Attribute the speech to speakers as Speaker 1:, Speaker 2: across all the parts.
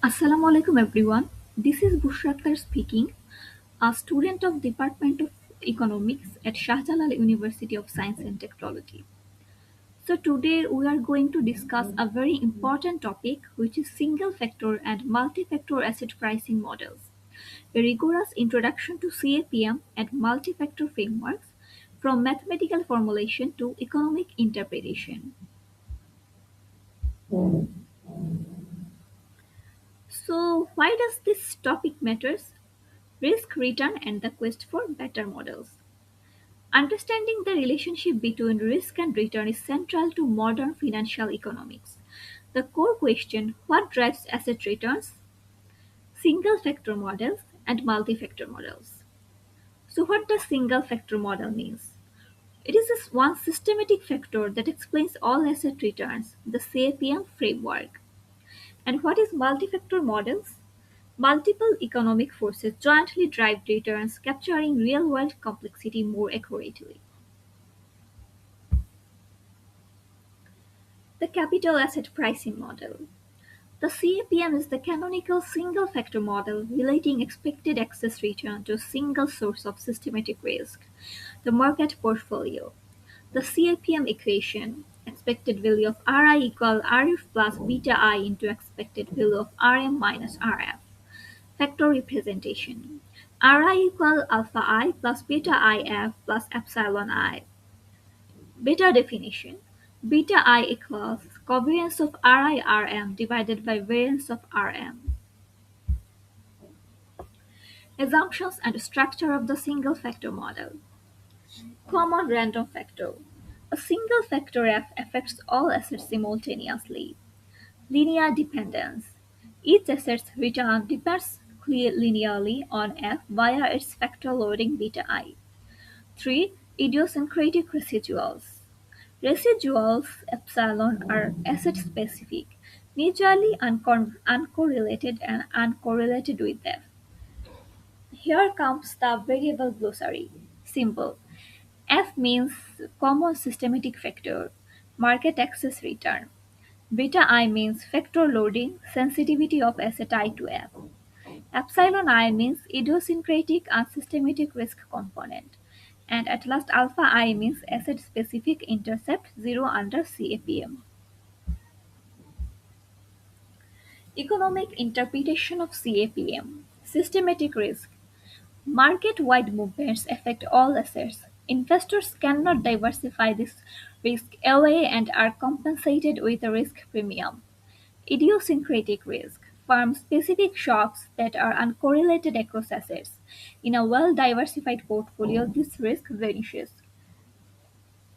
Speaker 1: Assalamu alaikum everyone. This is Bushra Akhtar speaking, a student of Department of Economics at Shah Jalal University of Science and Technology. So today we are going to discuss a very important topic which is single factor and multi-factor asset pricing models. A rigorous introduction to CAPM and multi-factor frameworks from mathematical formulation to economic interpretation. So why does this topic matters? Risk, return, and the quest for better models. Understanding the relationship between risk and return is central to modern financial economics. The core question, what drives asset returns? Single factor models and multi factor models. So, what does single factor model means? It is this one systematic factor that explains all asset returns, the CAPM framework. And what is multi-factor models? Multiple economic forces jointly drive returns, capturing real-world complexity more accurately. The capital asset pricing model. The CAPM is the canonical single-factor model relating expected excess return to a single source of systematic risk, the market portfolio. The CAPM equation, expected value of Ri equal Rf plus beta I into expected value of Rm minus Rf. Factor representation. Ri equal alpha I plus beta If plus epsilon I. Beta definition. Beta I equals covariance of Rm divided by variance of Rm. Assumptions and structure of the single factor model. Common random factor. A single factor F affects all assets simultaneously. Linear dependence. Each asset's return depends linearly on F via its factor loading beta I. 3. Idiosyncratic residuals. Residuals epsilon are asset-specific, mutually uncorrelated and uncorrelated with F. Here comes the variable glossary. Simple. F means common systematic factor, market access return. Beta I means factor loading, sensitivity of asset I to F. Epsilon I means idiosyncratic and systematic risk component. And at last alpha I means asset specific intercept 0 under CAPM. Economic interpretation of CAPM. Systematic risk. Market-wide movements affect all assets. Investors cannot diversify this risk away and are compensated with a risk premium. Idiosyncratic risk: firm-specific shocks that are uncorrelated across assets. In a well-diversified portfolio, this risk vanishes.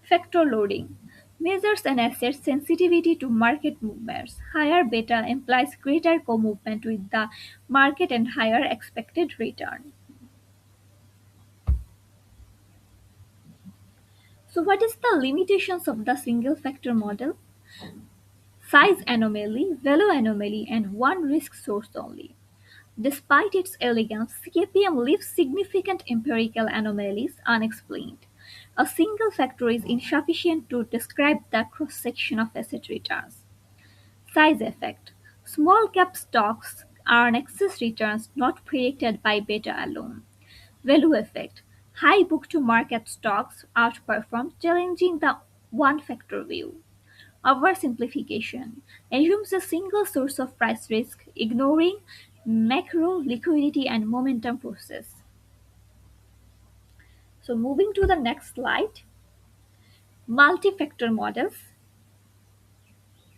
Speaker 1: Factor loading measures an asset's sensitivity to market movements. Higher beta implies greater co-movement with the market and higher expected return. So what is the limitations of the single factor model? Size anomaly, value anomaly, and one risk source only. Despite its elegance, CAPM leaves significant empirical anomalies unexplained. A single factor is insufficient to describe the cross-section of asset returns. Size effect. Small cap stocks earn excess returns not predicted by beta alone. Value effect. High book-to-market stocks outperform, challenging the one-factor view. Oversimplification assumes a single source of price risk, ignoring macro, liquidity, and momentum forces. So, moving to the next slide, multi-factor models.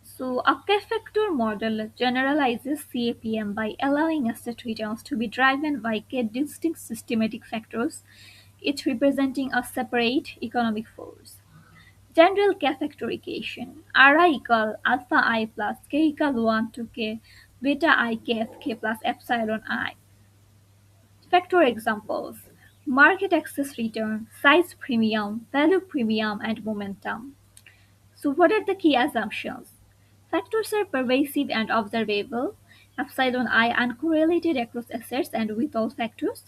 Speaker 1: So, a K-factor model generalizes CAPM by allowing asset returns to be driven by K distinct systematic factors, each representing a separate economic force. General K-factor equation: Ri equal alpha I plus k equal 1 to k beta I kf k plus epsilon I. Factor examples: market access return, size premium, value premium, and momentum. So what are the key assumptions? Factors are pervasive and observable. Epsilon I uncorrelated across assets and with all factors.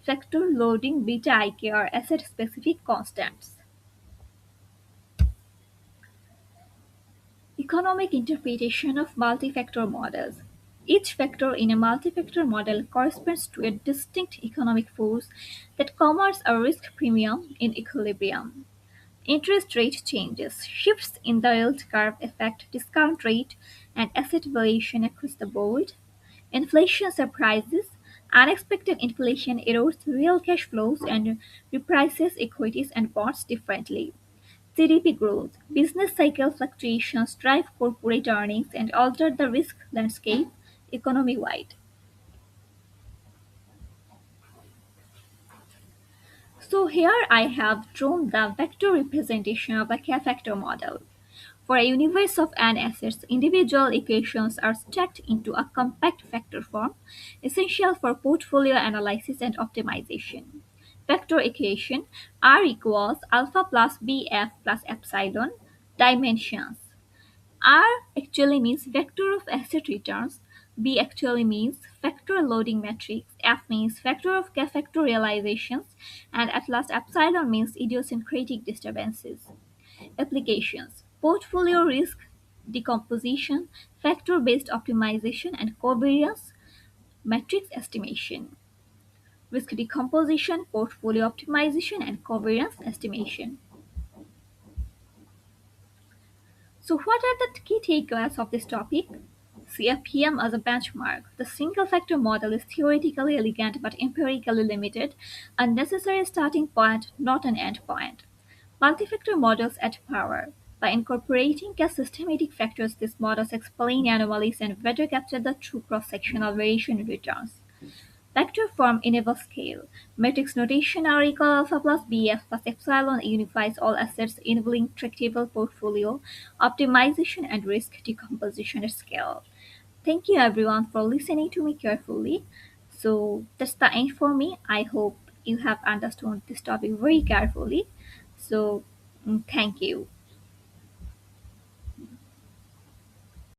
Speaker 1: Factor loading beta ik are asset-specific constants. Economic interpretation of multi-factor models. Each factor in a multi-factor model corresponds to a distinct economic force that commands a risk premium in equilibrium. Interest rate changes, shifts in the yield curve affect discount rate and asset valuation across the board. Inflation surprises, unexpected inflation erodes real cash flows and reprices equities and bonds differently. GDP growth, business cycle fluctuations drive corporate earnings and alter the risk landscape economy-wide. So here I have drawn the vector representation of a K-factor model. For a universe of n assets, individual equations are stacked into a compact vector form, essential for portfolio analysis and optimization. Vector equation R equals alpha plus BF plus epsilon. Dimensions R actually means vector of asset returns, B actually means factor loading matrix, F means factor of K-factor realizations, and at last epsilon means idiosyncratic disturbances. Applications: portfolio risk decomposition, factor-based optimization, and covariance matrix estimation. Risk decomposition, portfolio optimization, and covariance estimation. So, what are the key takeaways of this topic? CFPM as a benchmark. The single factor model is theoretically elegant but empirically limited, a necessary starting point, not an end point. Multi-factor models add power. By incorporating systematic factors, these models explain anomalies and better capture the true cross-sectional variation in returns. Vector form enables scale. Matrix notation R equal alpha plus BF plus epsilon unifies all assets, enabling tractable portfolio optimization and risk decomposition at scale. Thank you everyone for listening to me carefully. So that's the end for me. I hope you have understood this topic very carefully. So thank you.